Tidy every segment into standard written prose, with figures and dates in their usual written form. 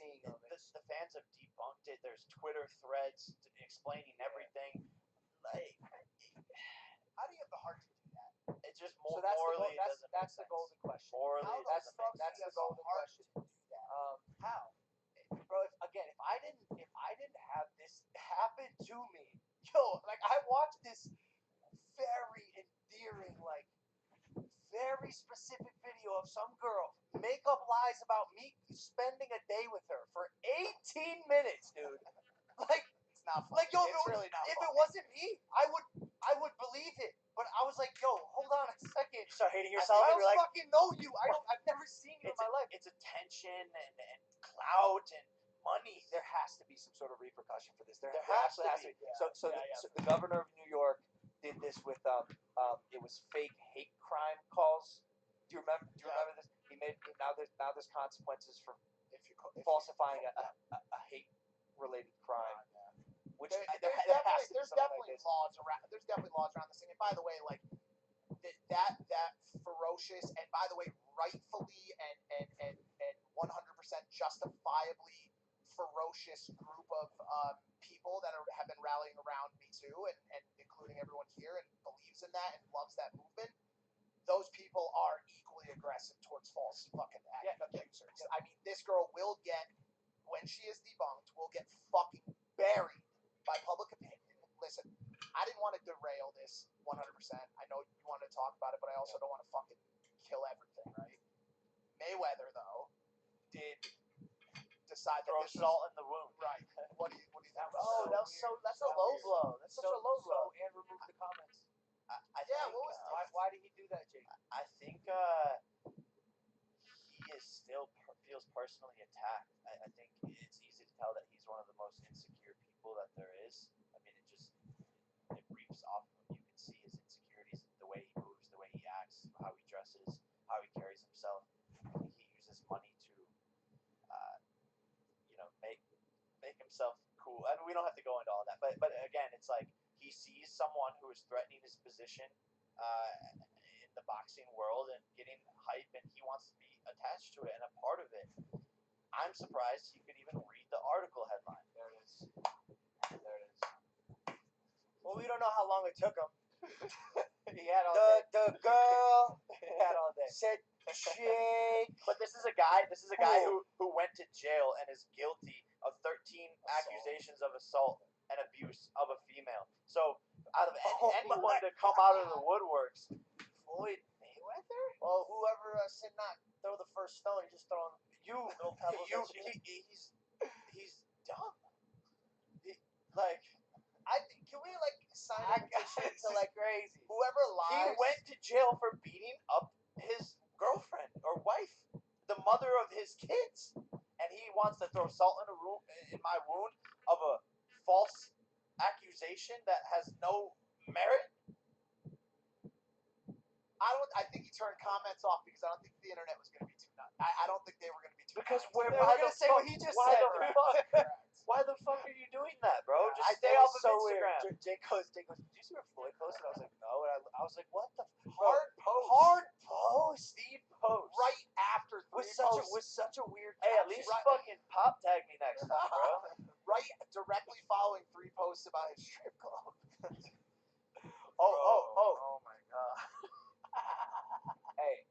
seeing them. The fans have debunked it. There's Twitter threads explaining everything. Like, how do you have the heart to do that? It's just So morally. That's the golden question. Morally, that's the golden question. How? Bro, if I didn't have this happen to me, like I watched this very endearing, like very specific video of some girl make up lies about me spending a day with her for 18 minutes, dude. Like, it's not funny. Like, yo, it's really not if funny. it wasn't me, I would believe it. But I was like, yo, hold on a second. You start hating yourself. I And don't you're like, fucking know you. I've never seen you in my life. It's attention and clout and money. There has to be some sort of repercussion for this. There has to be. Yeah. So the governor of New York did this with it was fake hate crime calls. Do you remember this? He made now there's consequences for falsifying a hate related crime. Which there's definitely laws around. There's definitely laws around this thing. And by the way, like that ferocious and by the way, rightfully and 100% justifiably ferocious group of people that have been rallying around Me Too and including everyone here and believes in that and loves that movement. Those people are equally aggressive towards false fucking accusers. I mean, this girl will get, when she is debunked, will get fucking buried by public opinion. Listen, I didn't want to derail this 100%. I know you wanted to talk about it, but I also don't want to fucking kill everything, right? Mayweather, though, did decide that throw salt in the wound. Right. What do you think? That's a low blow. That's such a low blow. And remove the comments. I think, why did he do that, Jake? I think he is still feels personally attacked. I think it's easy to tell that he's one of the most insecure people that there is. I mean, it reaps off of him. You can see his insecurities, the way he moves, the way he acts, how he dresses, how he carries himself. I think he uses money to, make himself cool. I mean, we don't have to go into all that, but again, it's like he sees someone who is threatening his position in the boxing world and getting hype, and he wants to be attached to it and a part of it. I'm surprised he could even read the article headline. There it is. Well, we don't know how long it took him. He had all day. The girl had all day. Said Jake. But this is a guy who went to jail and is guilty of 13 accusations of assault and abuse of a female. So out of anyone to come out of the woodworks, Floyd Mayweather? Well, whoever said not throw the first stone, just throwing little pebbles. He's dumb. Can we sign a petition to crazy? Whoever lies. He went to jail for beating up his girlfriend or wife, the mother of his kids, and he wants to throw salt in my wound of a false accusation that has no merit. I think he turned comments off because I don't think the internet was going to be too nuts. I don't think they were going to be too. Because nuts. they were going to say what he just said. Why the fuck are you doing that, bro? Just stay off of Instagram. Jake goes, did you see what Floyd posted? I was like, no. And I was like, what the hard post? Speed post. Right after with such a weird Hey, at least fucking pop tag me next time, bro. Right, directly following 3 posts about his strip club. Oh my god. Hey,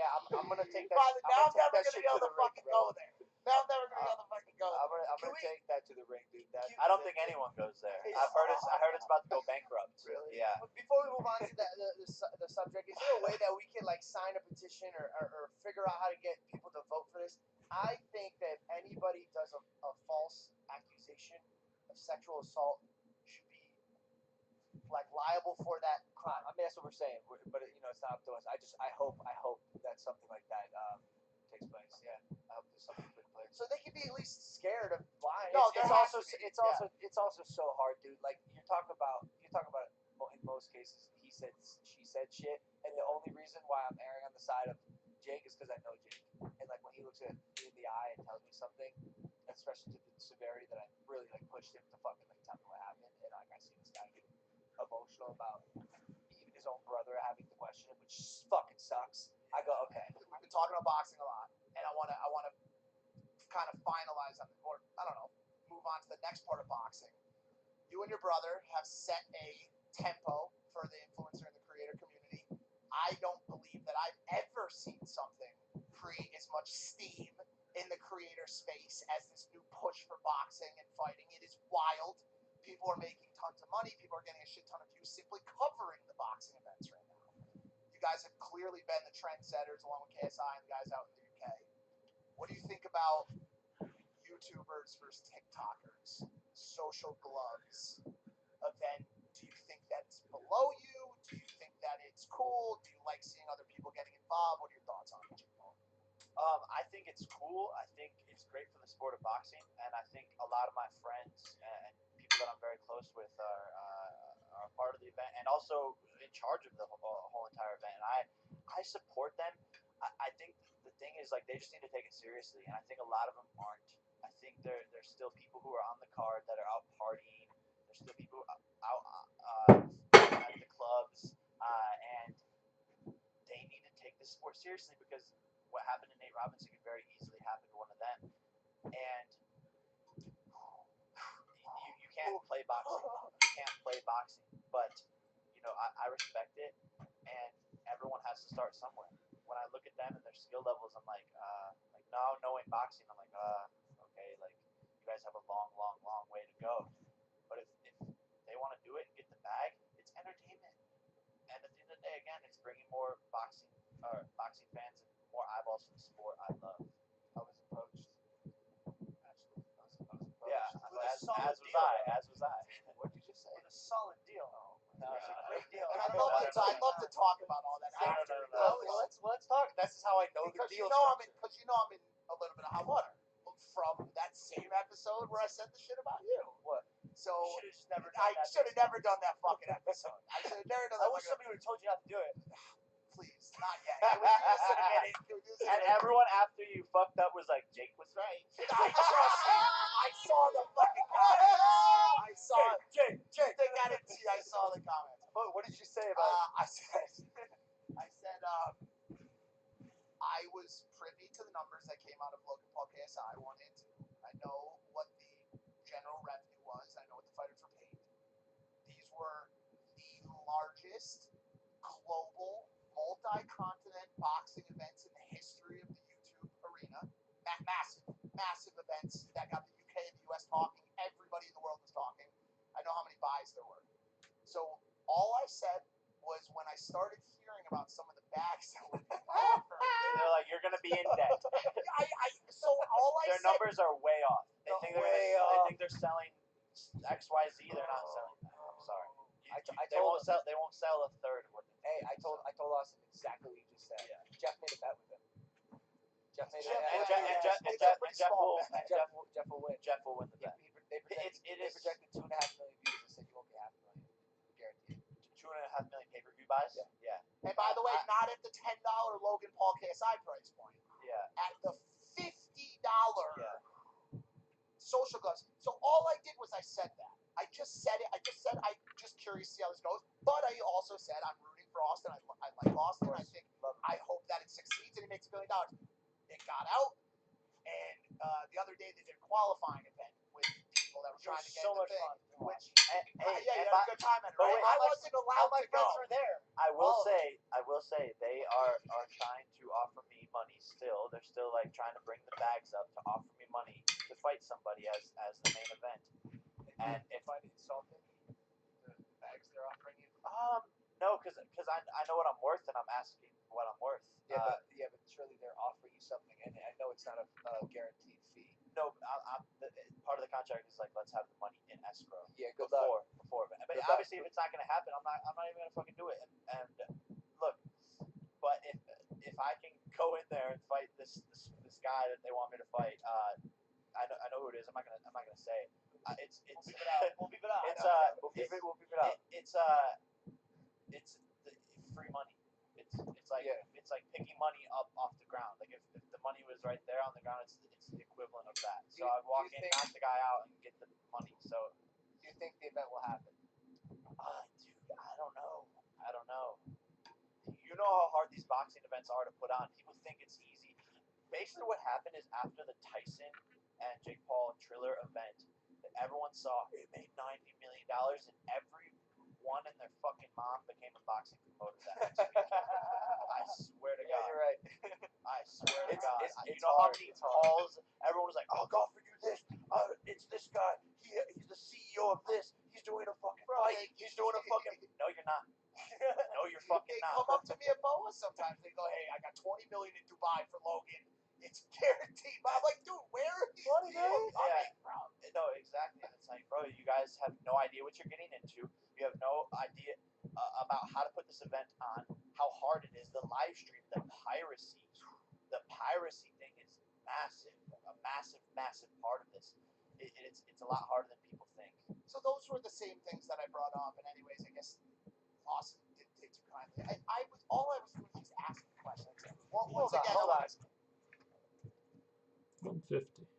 I'm gonna take that. Now I'm never gonna be able to fucking go there. Now I'm never gonna be able to fucking go there. I'm gonna take that to the ring, dude. I don't think anyone goes there. I heard it's about to go bankrupt. Really? Yeah. Before we move on to the subject, is there a way that we can sign a petition or figure out how to get people to vote for this? I think that if anybody does a false accusation of sexual assault should be liable for that crime. I mean, that's what we're saying, but it's not up to us. I hope that something like that takes place. Yeah, I hope there's something in place. So they can be at least scared of lying. No, it's also so hard, dude. Like you're talking about in most cases he said she said shit, and the only reason why I'm erring on the side of Jake is because I know Jake, and when he looks at me in the eye and tells me something, especially to the severity that I really pushed him to fucking tell me what happened, and I see this guy get emotional about even his own brother having to question him, which fucking sucks. I go, okay. We've been talking about boxing a lot, and I want to kind of finalize on, or I don't know, move on to the next part of boxing. You and your brother have set a tempo for the influencer and the creator community. I don't believe that I've ever seen something create as much steam in the creator space as this new push for boxing and fighting. It is wild. People are making tons of money. People are getting a shit ton of views simply covering the boxing events right now. You guys have clearly been the trendsetters along with KSI and the guys out in the UK. What do you think about YouTubers versus TikTokers, social gloves event? Do you think that's below you? Do you think that it's cool? Do you like seeing other people getting involved? What are your thoughts on it, Jake Paul? I think it's cool. I think it's great for the sport of boxing, and I think a lot of my friends and people that I'm very close with are part of the event and also in charge of the whole entire event. And I support them. I think the thing is like they just need to take it seriously, and I think a lot of them aren't. I think there's still people who are on the card that are out partying. There's still people out at the clubs, and they need to take this sport seriously because what happened to Nate Robinson could very easily happen to one of them. And you can't play boxing. You can't play boxing. But, I respect it. And everyone has to start somewhere. When I look at them and their skill levels, I'm like now knowing boxing, I'm like, okay, like, you guys have a long, long, long way to go. But if they want to do it and get the bag, it's entertainment. And at the end of the day, again, it's bringing more boxing fans and more eyeballs to the sport I love. I was approached. Absolutely. I was approached. Yeah, With a as solid was deal, I. though. As was I. What did you just say? With a solid deal. No, It's a great deal. And I'd love to talk about all that No, after. no. Let's talk. This is how I know Because the deal. I'm in a little bit of hot water from that same episode where I said the shit about you. What? So You should have never done I that. should have never done that fucking episode. I should have never done I that. wish somebody would have told you not to do it. Please, not yet. Can we do this in a minute? Can we do this in a And minute? everyone after you fucked up was like, Jake was right. I trust you. I saw the fucking comments. I saw it. Jake. Think I didn't see. I saw the comments. What did you say about I said, I was privy to the numbers that came out of Logan Paul KSI 1 and 2. I know what the general revenue was. I know what the fighters were paid. These were the largest global, multi-continent boxing events in the history of the YouTube arena. Massive events that got the UK and the US talking. Everybody in the world was talking. I know how many buys there were. So all I said was when I started hearing about some of the bags that were being offered, They're like, you're gonna be in debt. so all I Their said, numbers are way off. They think they're selling XYZ. They're not selling that. I'm sorry. They won't sell a third of what they Hey, I told Austin exactly what you just said. Yeah. Jeff made a bet with him. Jeff made a Jeff- bet. Jeff will win. Jeff Jeff will will win. win the bet. They projected 2.5 million views. They said you won't get 500,000. Guaranteed. 2.5 million pay-per-view buys. Yeah. and by the way, not at the $10 Logan Paul KSI price point, Yeah. at the $50 Yeah. social gloves. So all I did was I said that. I just said it. I'm just curious to see how this goes. But I also said I'm rooting for Austin. I like Austin. I hope that it succeeds and he makes $1 billion. It got out, and the other day they did a qualifying event with people that were trying to get so in the much thing. fun. Which, Hey, yeah, you if had a good time at it, but right? wait, I wasn't allowed my to go. friends were there. I will say they are trying to offer me money still. They're still like trying to bring the bags up to offer me money to fight somebody as the main event. And if I insulted the bags they're offering you. no, because I know what I'm worth and I'm asking what I'm worth. Yeah, but surely they're offering you something, and I know it's not a guaranteed fee. No, part of the contract is like let's have the money in escrow. Yeah, good luck. Before event. But Good obviously, luck. if it's not gonna happen, I'm not even gonna fucking do it. And look, but if I can go in there and fight this guy that they want me to fight, I know who it is. I'm not gonna say. It's We'll beep it out. We'll beep it out. It's the free money. It's like picking money up off the ground. Like if the money was right there on the ground, it's the equivalent of that. So I walk in, knock the guy out, and get the money. So Do you think the event will happen? dude, I don't know. You know how hard these boxing events are to put on. People think it's easy. basically what happened is after the Tyson and Jake Paul Triller event, that everyone saw it made $90 million, and everyone and their fucking mom became a boxing promoter that next week. I swear to Yeah, God. you're right. I swear to God. It's You know how hard, many it's hard. calls everyone was like, "Oh, Crawford, do this. It's this guy. He's the CEO of this. He's doing a fucking fight. He's doing a fucking." No, you're not. No, you're fucking They not. come up to me at Boa sometimes. They go, "Hey, I got 20 million in Dubai for Logan. It's guaranteed." But I'm like, "Dude, where are these $20 deals million? coming from?" No, exactly. And it's like, bro, you guys have no idea what you're getting into. You have no idea about how to put this event on, how hard it is. The live stream, the piracy thing is massive, a massive, massive part of this. It's a lot harder than people think. So those were the same things that I brought up. And anyways, I guess Austin did too kindly. I was all I was doing was asking questions. Once Hold again, on. 150.